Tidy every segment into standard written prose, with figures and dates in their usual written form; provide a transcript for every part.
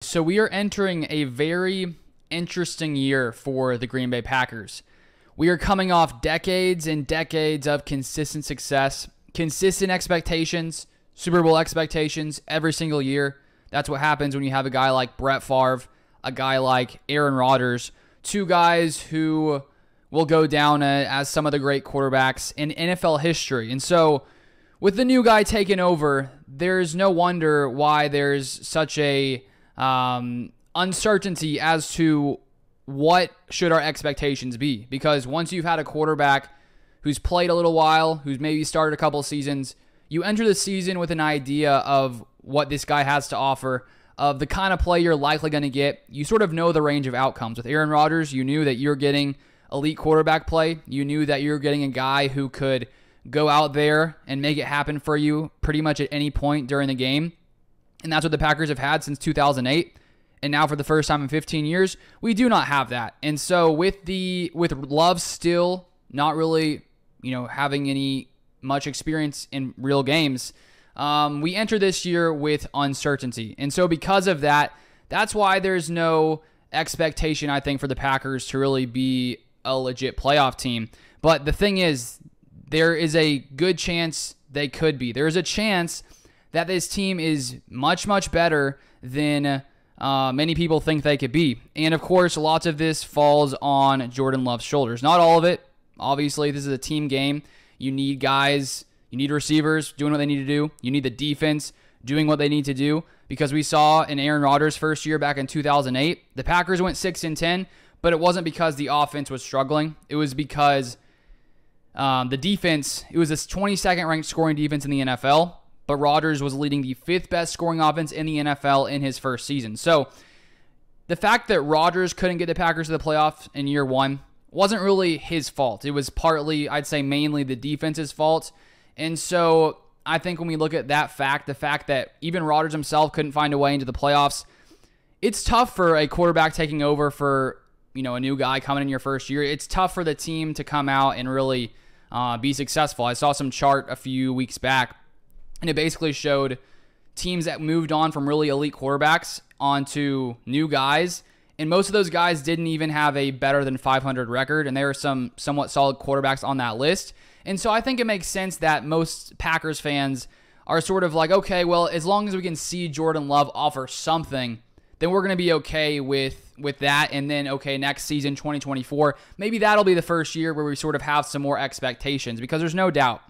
So we are entering a very interesting year for the Green Bay Packers. We are coming off decades and decades of consistent success, consistent expectations, Super Bowl expectations every single year. That's what happens when you have a guy like Brett Favre, a guy like Aaron Rodgers, two guys who will go down as some of the great quarterbacks in NFL history. And so with the new guy taking over, there's no wonder why there's such a uncertainty as to what should our expectations be. Because once you've had a quarterback who's played a little while, who's maybe started a couple seasons, you enter the season with an idea of what this guy has to offer, of the kind of play you're likely going to get. You sort of know the range of outcomes. With Aaron Rodgers, you knew that you're getting elite quarterback play. You knew that you're getting a guy who could go out there and make it happen for you pretty much at any point during the game. And that's what the Packers have had since 2008. And now for the first time in 15 years, we do not have that. And so with Love still not really, having any much experience in real games, we enter this year with uncertainty. And so because of that, that's why there's no expectation, I think, for the Packers to really be a legit playoff team. But the thing is, there is a good chance they could be. There is a chance that this team is much, much better than many people think they could be. And of course, lots of this falls on Jordan Love's shoulders. Not all of it. Obviously, this is a team game. You need guys, you need receivers doing what they need to do. You need the defense doing what they need to do. Because we saw in Aaron Rodgers' first year back in 2008, the Packers went 6-10, but it wasn't because the offense was struggling. It was because the defense, it was a 22nd ranked scoring defense in the NFL. But Rodgers was leading the 5th best scoring offense in the NFL in his first season. So the fact that Rodgers couldn't get the Packers to the playoffs in year one wasn't really his fault. It was partly, I'd say mainly the defense's fault. And so I think when we look at that fact, the fact that even Rodgers himself couldn't find a way into the playoffs, it's tough for a quarterback taking over for, a new guy coming in your first year. It's tough for the team to come out and really be successful. I saw some chart a few weeks back, and it basically showed teams that moved on from really elite quarterbacks onto new guys. And most of those guys didn't even have a better than 500 record. And there are some somewhat solid quarterbacks on that list. And so I think it makes sense that most Packers fans are sort of like, okay, well, as long as we can see Jordan Love offer something, then we're going to be okay with that. And then, okay, next season, 2024, maybe that'll be the first year where we sort of have some more expectations. Because there's no doubt,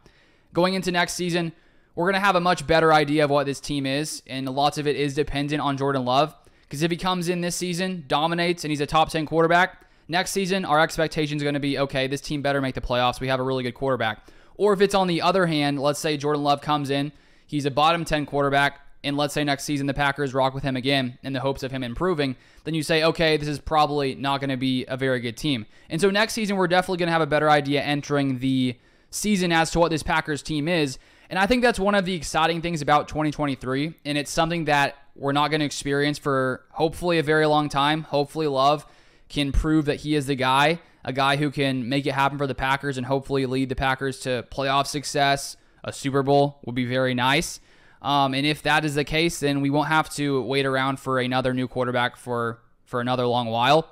going into next season, we're going to have a much better idea of what this team is, and lots of it is dependent on Jordan Love. Because if he comes in this season, dominates, and he's a top 10 quarterback, next season our expectations are going to be, okay, this team better make the playoffs. We have a really good quarterback. Or if it's on the other hand, let's say Jordan Love comes in, he's a bottom 10 quarterback, and let's say next season the Packers rock with him again in the hopes of him improving, then you say, okay, this is probably not going to be a very good team. And so next season we're definitely going to have a better idea entering the season as to what this Packers team is. And I think that's one of the exciting things about 2023, and it's something that we're not going to experience for hopefully a very long time. Hopefully Love can prove that he is the guy, a guy who can make it happen for the Packers and hopefully lead the Packers to playoff success. A Super Bowl would be very nice. And if that is the case, then we won't have to wait around for another new quarterback for another long while.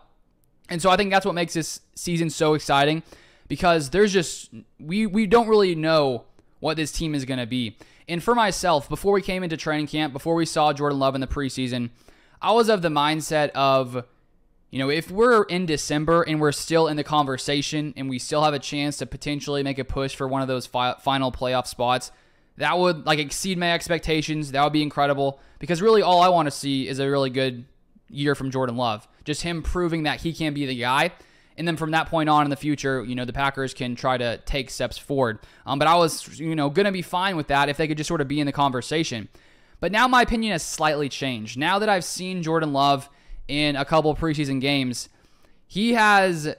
And so I think that's what makes this season so exciting, because there's just, we don't really know what this team is going to be. And for myself, before we came into training camp, before we saw Jordan Love in the preseason, I was of the mindset of, if we're in December and we're still in the conversation and we still have a chance to potentially make a push for one of those final playoff spots, that would exceed my expectations. That would be incredible, because really all I want to see is a really good year from Jordan Love. Just him proving that he can be the guy. And then from that point on in the future, the Packers can try to take steps forward. But I was, going to be fine with that if they could just sort of be in the conversation. But now my opinion has slightly changed. Now that I've seen Jordan Love in a couple of preseason games, he has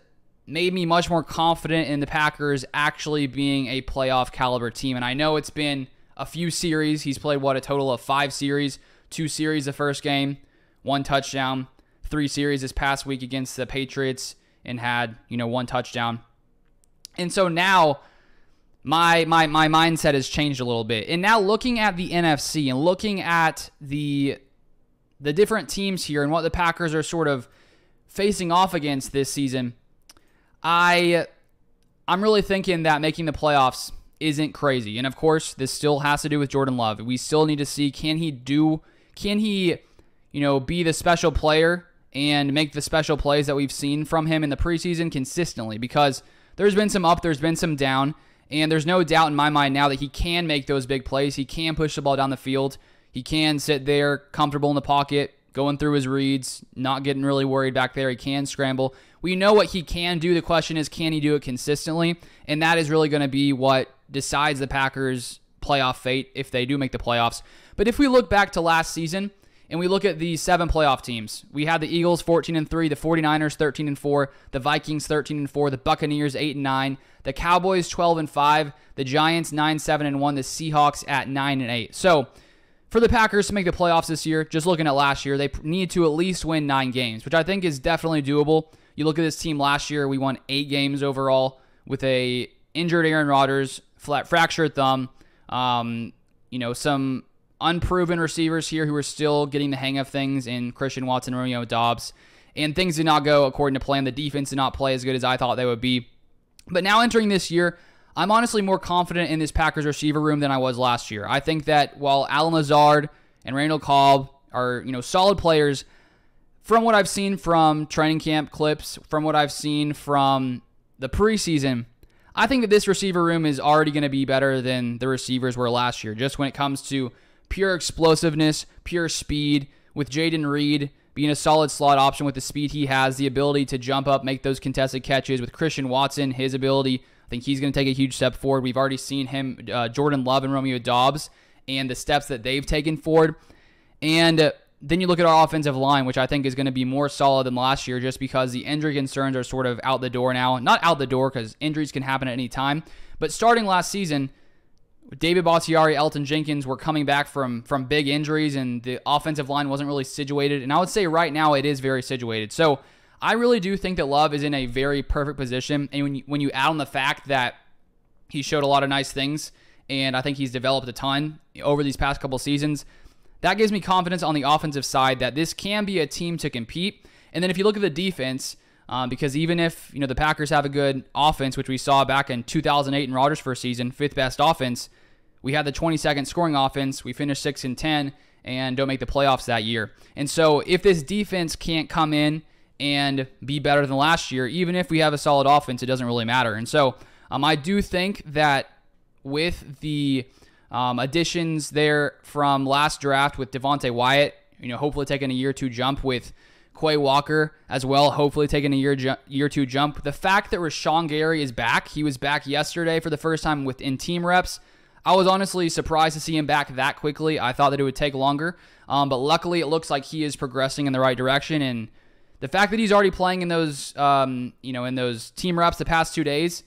made me much more confident in the Packers actually being a playoff caliber team. And I know it's been a few series. He's played, a total of 5 series, 2 series the first game, 1 touchdown, 3 series this past week against the Patriots, and had, 1 touchdown. And so now my mindset has changed a little bit. And now looking at the NFC and looking at the the different teams here and what the Packers are sort of facing off against this season, I'm really thinking that making the playoffs isn't crazy. And of course, this still has to do with Jordan Love. We still need to see, can he, be the special player and make the special plays that we've seen from him in the preseason consistently, because there's been some up, there's been some down, and there's no doubt in my mind now that he can make those big plays. He can push the ball down the field. He can sit there comfortable in the pocket, going through his reads, not getting really worried back there. He can scramble. We know what he can do. The question is, can he do it consistently? And that is really going to be what decides the Packers' playoff fate if they do make the playoffs. But if we look back to last season and we look at the 7 playoff teams, we had the Eagles 14-3, the 49ers 13-4, the Vikings 13-4, the Buccaneers 8-9, the Cowboys 12-5, the Giants 9-7-1, the Seahawks at 9-8. So for the Packers to make the playoffs this year, just looking at last year, they need to at least win 9 games, which I think is definitely doable. You look at this team last year, we won 8 games overall with a injured Aaron Rodgers, fractured thumb, some unproven receivers here who are still getting the hang of things in Christian Watson and Romeo Doubs. And things did not go according to plan. The defense did not play as good as I thought they would be. But now entering this year, I'm honestly more confident in this Packers receiver room than I was last year. I think that while Allen Lazard and Randall Cobb are, solid players, from what I've seen from training camp clips, from what I've seen from the preseason, I think that this receiver room is already going to be better than the receivers were last year, just when it comes to pure explosiveness, pure speed, with Jaden Reed being a solid slot option with the speed he has, the ability to jump up, make those contested catches. With Christian Watson, his ability, I think he's going to take a huge step forward. We've already seen him, Jordan Love and Romeo Doubs, and the steps that they've taken forward. And then you look at our offensive line, which I think is going to be more solid than last year just because the injury concerns are sort of out the door now. Not out the door because injuries can happen at any time. But starting last season, David Bakhtiari, Elton Jenkins were coming back from big injuries, and the offensive line wasn't really situated. And I would say right now it is very situated. So I really do think that Love is in a very perfect position. And when you add on the fact that he showed a lot of nice things, and I think he's developed a ton over these past couple seasons, that gives me confidence on the offensive side that this can be a team to compete. And then if you look at the defense, because even if the Packers have a good offense, which we saw back in 2008 in Rodgers' first season, 5th best offense, we had the 22nd scoring offense. We finished 6-10 and don't make the playoffs that year. And so if this defense can't come in and be better than last year, even if we have a solid offense, it doesn't really matter. And so I do think that with the additions there from last draft with Devontae Wyatt, hopefully taking a year 2 jump, with Quay Walker as well, hopefully taking a year 2 jump. The fact that Rashawn Gary is back, he was back yesterday for the first time within team reps. I was honestly surprised to see him back that quickly. I thought that it would take longer, but luckily it looks like he is progressing in the right direction. And the fact that he's already playing in those, in those team reps the past 2 days,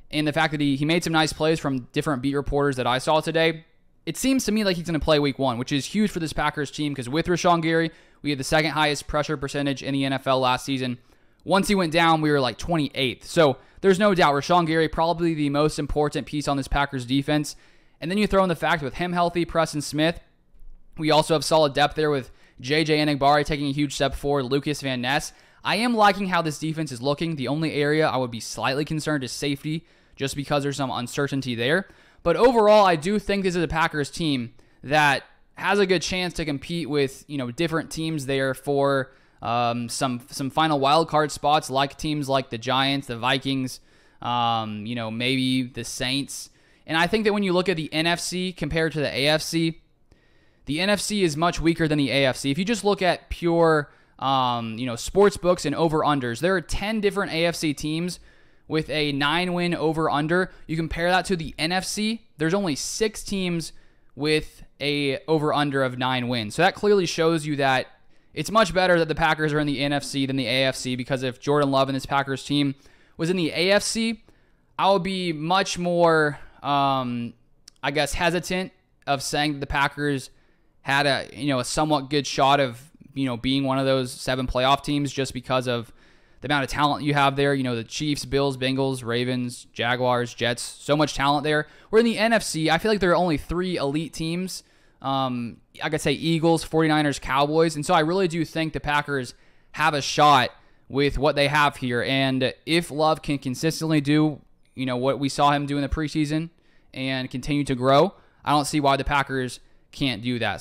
and the fact that he made some nice plays from different beat reporters that I saw today, it seems to me like he's going to play week 1, which is huge for this Packers team because with Rashawn Gary, we had the 2nd highest pressure percentage in the NFL last season. Once he went down, we were like 28th. So there's no doubt Rashawn Gary probably the most important piece on this Packers defense. And then you throw in the fact with him healthy, Preston Smith, we also have solid depth there with J.J. Enagbare taking a huge step forward, Lucas Van Ness. I am liking how this defense is looking. The only area I would be slightly concerned is safety, just because there's some uncertainty there. But overall, I do think this is a Packers team that has a good chance to compete with different teams there for some final wild card spots, like teams like the Giants, the Vikings, maybe the Saints. And I think that when you look at the NFC compared to the AFC, the NFC is much weaker than the AFC. If you just look at pure, sports books and over-unders, there are 10 different AFC teams with a 9-win over-under. You compare that to the NFC, there's only 6 teams with a over-under of 9 wins. So that clearly shows you that it's much better that the Packers are in the NFC than the AFC, because if Jordan Love and this Packers team was in the AFC, I would be much more hesitant of saying that the Packers had a somewhat good shot of, being one of those 7 playoff teams just because of the amount of talent you have there. The Chiefs, Bills, Bengals, Ravens, Jaguars, Jets, so much talent there. Where in the NFC, I feel like there are only 3 elite teams I could say Eagles, 49ers, Cowboys. And so I really do think the Packers have a shot with what they have here. And if Love can consistently do, what we saw him do in the preseason and continue to grow, I don't see why the Packers can't do that.